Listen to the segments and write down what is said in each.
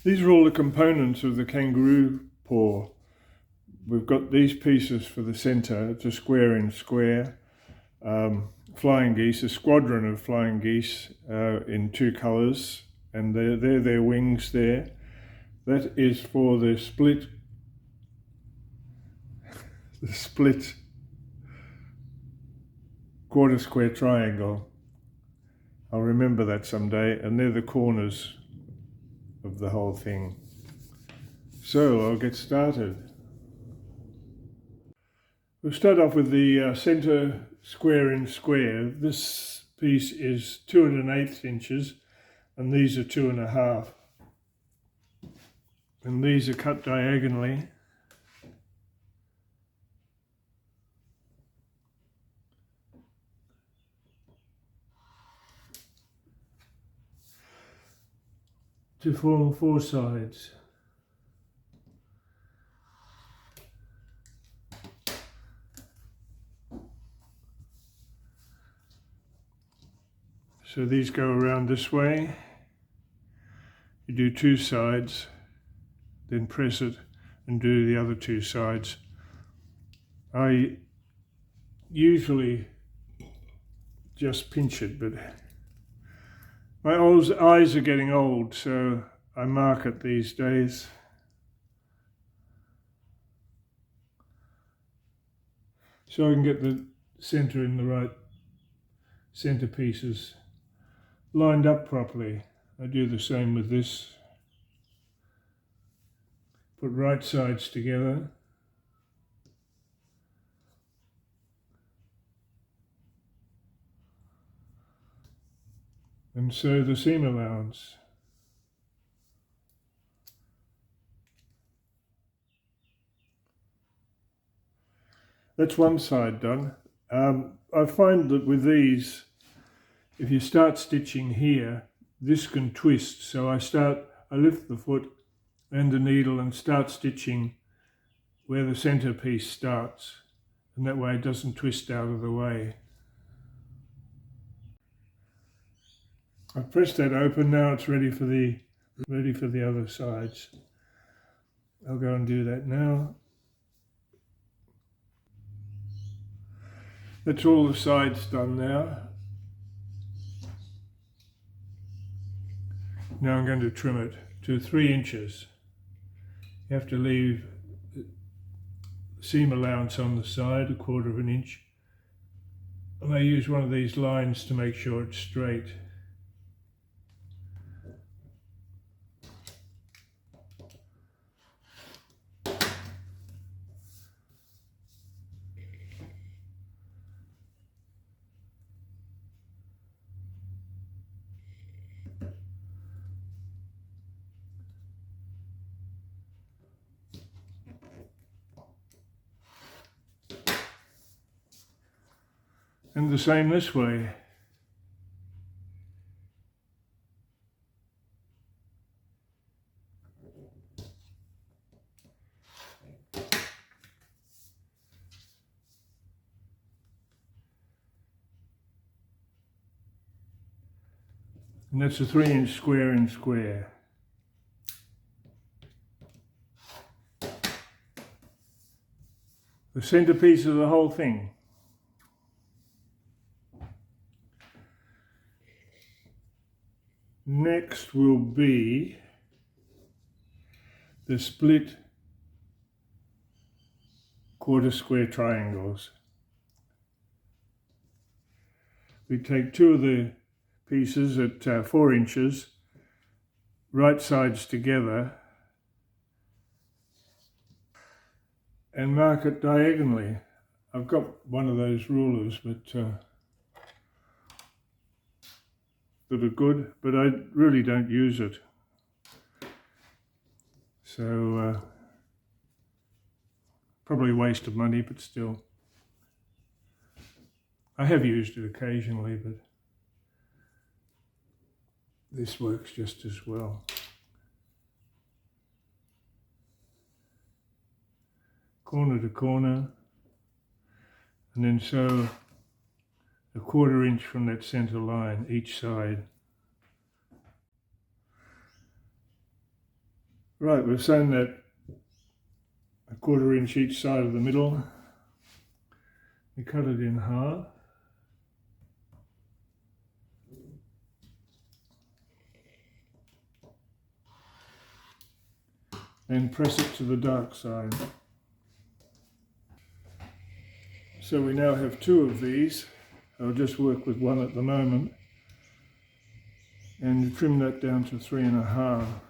These are all the components of the kangaroo paw. We've got these pieces for the centre, it's a square in square. Flying geese, a squadron of flying geese in two colours, and they're their wings there. That is for the split quarter square triangle. I'll remember that someday, and they're the corners of the whole thing. So I'll get started. We'll start off with the centre square in square. This piece is 2 1/8 inches, and these are 2 1/2. And these are cut diagonally. To form 4 sides. So these go around this way. You do 2 sides, then press it and do the other 2 sides. I usually just pinch it, but my eyes are getting old, so I mark it these days. So I can get the centre in the right centre pieces lined up properly. I do the same with this. Put right sides together. And sew the seam allowance. That's one side done. I find that with these, if you start stitching here, this can twist. So I lift the foot and the needle and start stitching where the centre piece starts, and that way it doesn't twist out of the way. I've pressed that open, now it's ready for the other sides. I'll go and do that now. That's all the sides done now. Now I'm going to trim it to 3 inches. You have to leave the seam allowance on the side, 1/4 inch. And I use one of these lines to make sure it's straight. And the same this way. And that's a 3-inch square in square. The centerpiece of the whole thing. Next will be the split quarter square triangles. We take 2 of the pieces at 4 inches, right sides together, and mark it diagonally. I've got one of those rulers, but that are good, but I really don't use it. So probably a waste of money, but still. I have used it occasionally, but this works just as well. Corner to corner, and then sew a 1/4 inch from that center line each side. Right, we've sewn that a 1/4 inch each side of the middle. We cut it in half. And press it to the dark side. So we now have 2 of these. I'll just work with one at the moment. And you trim that down to 3.5.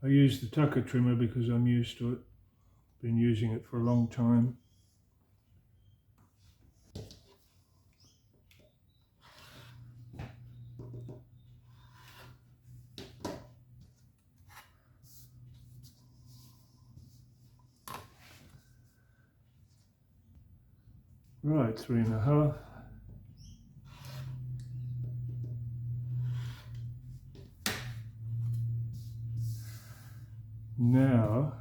I use the tucker trimmer because I'm used to it. Been using it for a long time. Right, 3.5. Now,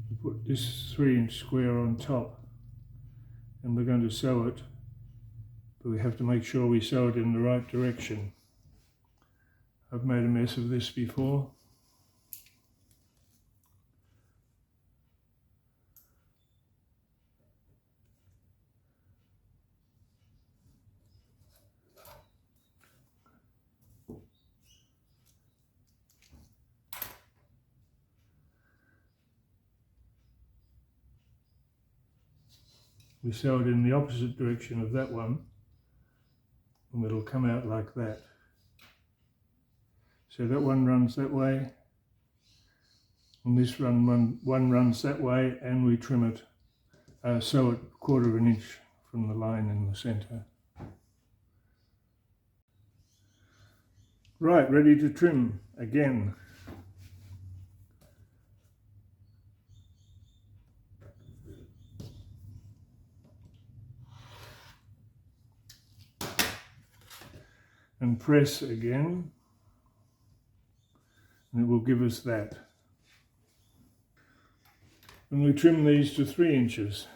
we put this 3-inch square on top and we're going to sew it, but we have to make sure we sew it in the right direction. I've made a mess of this before. We sew it in the opposite direction of that one, and it'll come out like that. So that one runs that way, and this one runs that way, and we trim it, sew it 1/4 inch from the line in the centre. Right, ready to trim again. And press again, and it will give us that. And we trim these to 3 inches.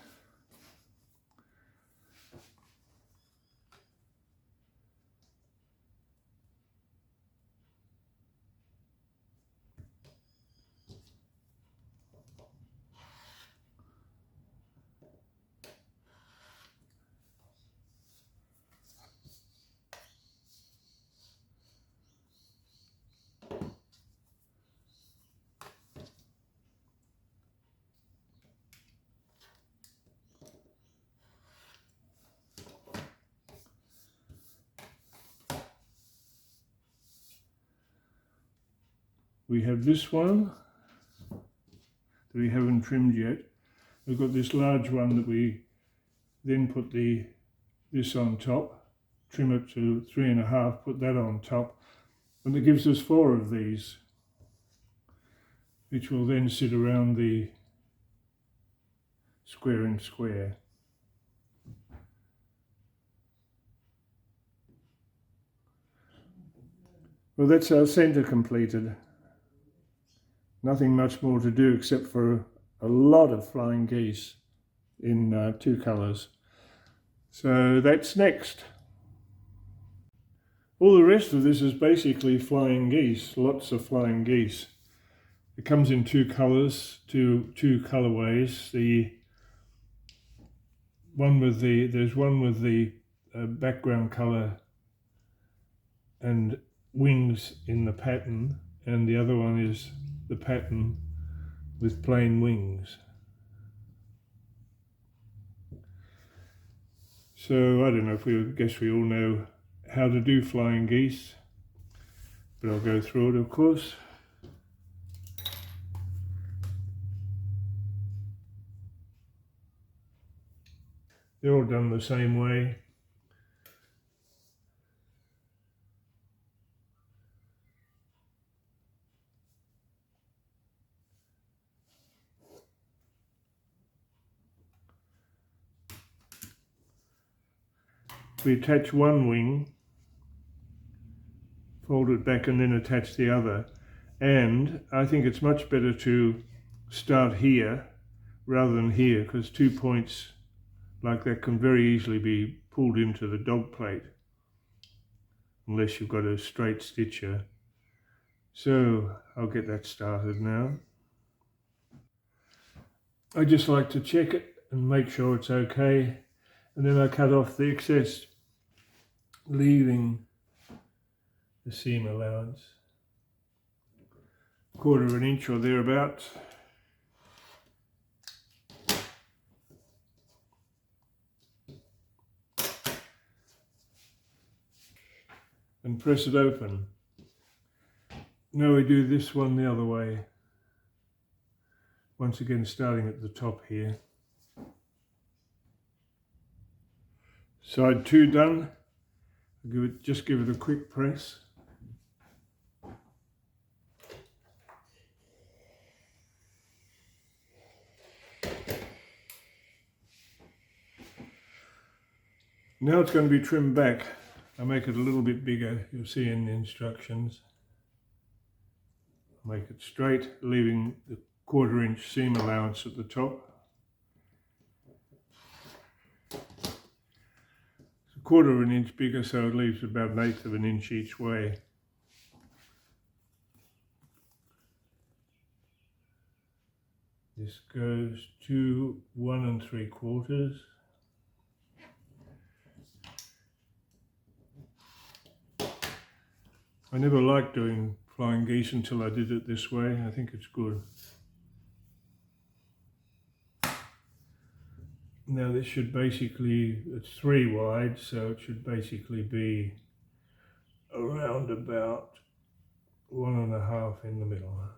We have this one that we haven't trimmed yet. We've got this large one that we then put this on top, trim it to 3.5, put that on top, and it gives us 4 of these, which will then sit around the square and square. Well, that's our centre completed. Nothing much more to do except for a lot of flying geese in 2 colours. So that's next. All the rest of this is basically flying geese, lots of flying geese. It comes in 2 colours, two colourways. There's one with the background colour and wings in the pattern, and the other one is the pattern with plain wings. So I don't know, I guess we all know how to do flying geese, but I'll go through it, of course. They're all done the same way. We attach one wing, fold it back and then attach the other. And I think it's much better to start here rather than here, because 2 points like that can very easily be pulled into the dog plate unless you've got a straight stitcher. So I'll get that started now. I just like to check it and make sure it's okay, and then I cut off the excess, leaving the seam allowance, 1/4 of an inch or thereabouts. And press it open. Now we do this one the other way. Once again, starting at the top here. Side 2 done. Just give it a quick press. Now it's going to be trimmed back. I make it a little bit bigger, you'll see in the instructions. Make it straight, leaving the 1/4 inch seam allowance at the top. It's 1/4 of an inch bigger, so it leaves about 1/8 of an inch each way. This goes to 1 3/4. I never liked doing flying geese until I did it this way. I think it's good. Now this should basically, it's 3 wide, so it should basically be around about 1 1/2 in the middle.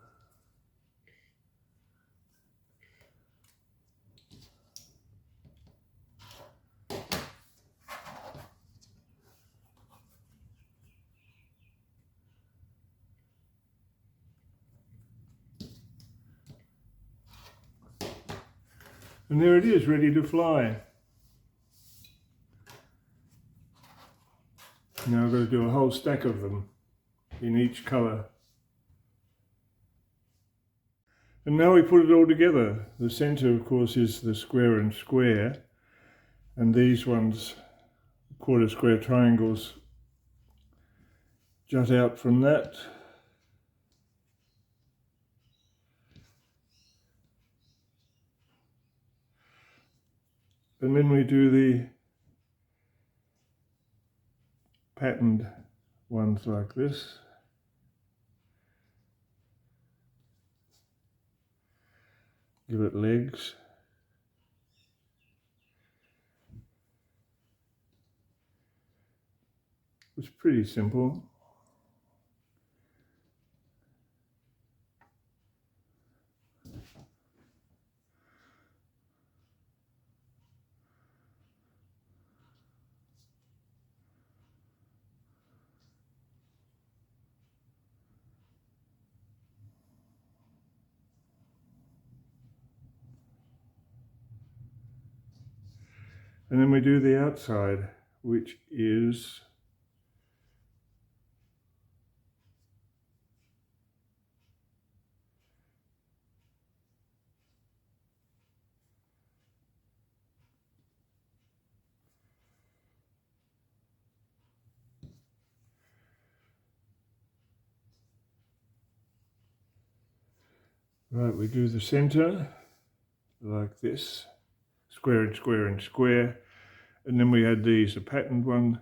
And there it is, ready to fly. Now I've got to do a whole stack of them in each colour. And now we put it all together. The centre, of course, is the square and square, and these ones, 1/4 square triangles, jut out from that. And then we do the patterned ones like this. Give it legs. It's pretty simple. And then we do the outside, which is right, we do the center like this, square and square and square, and then we add these, a patterned one,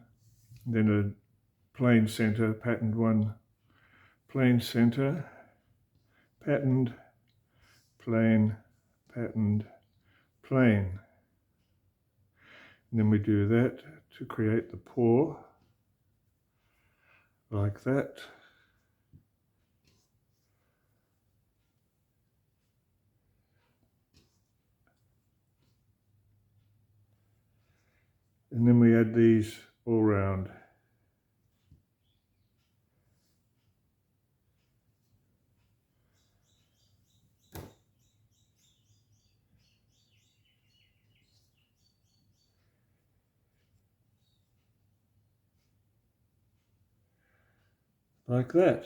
then a plain center, patterned one, plain center, patterned, plain, patterned, plain. And then we do that to create the paw, like that. And then we add these all round. Like that.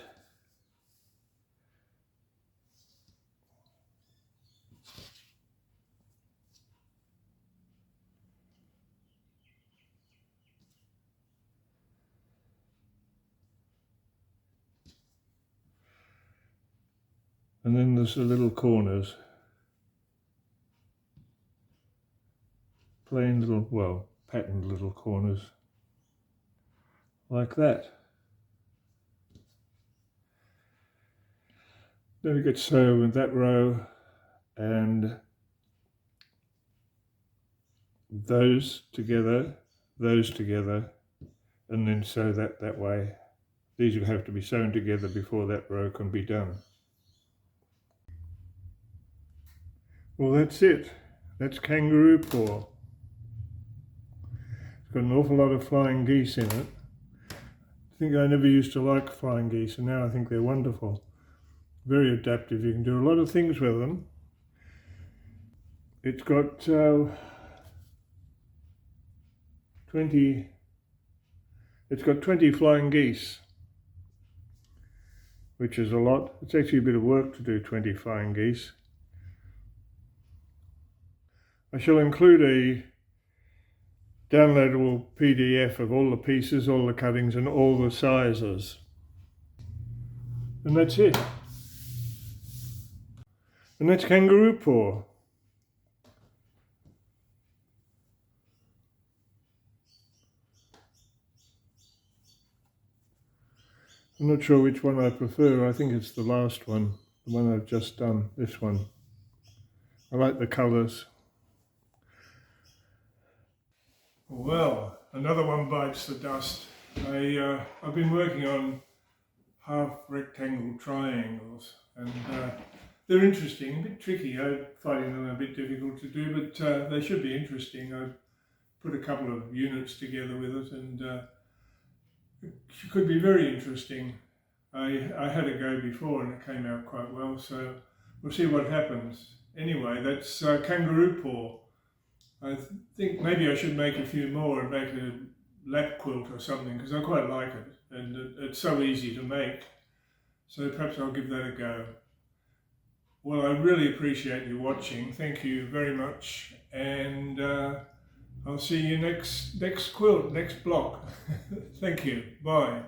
And then there's the little corners. Plain little, well, patterned little corners. Like that. Then it gets sewn with that row and those together, and then sew that way. These will have to be sewn together before that row can be done. Well, that's it. That's Kangaroo Paw. It's got an awful lot of flying geese in it. I think I never used to like flying geese, and now I think they're wonderful. Very adaptive. You can do a lot of things with them. It's got 20 flying geese, which is a lot. It's actually a bit of work to do 20 flying geese. I shall include a downloadable PDF of all the pieces, all the cuttings and all the sizes. And that's it. And that's Kangaroo Paw. I'm not sure which one I prefer. I think it's the last one, the one I've just done, this one. I like the colours. Well, another one bites the dust. I've been working on half rectangle triangles, and they're interesting, a bit tricky. I'm finding them a bit difficult to do, but they should be interesting. I've put a couple of units together with it, and it could be very interesting. I had a go before and it came out quite well, so we'll see what happens. Anyway, that's Kangaroo Paw. I think maybe I should make a few more and make a lap quilt or something, because I quite like it, and it's so easy to make. So perhaps I'll give that a go. Well, I really appreciate you watching. Thank you very much, and I'll see you next quilt, next block. Thank you. Bye.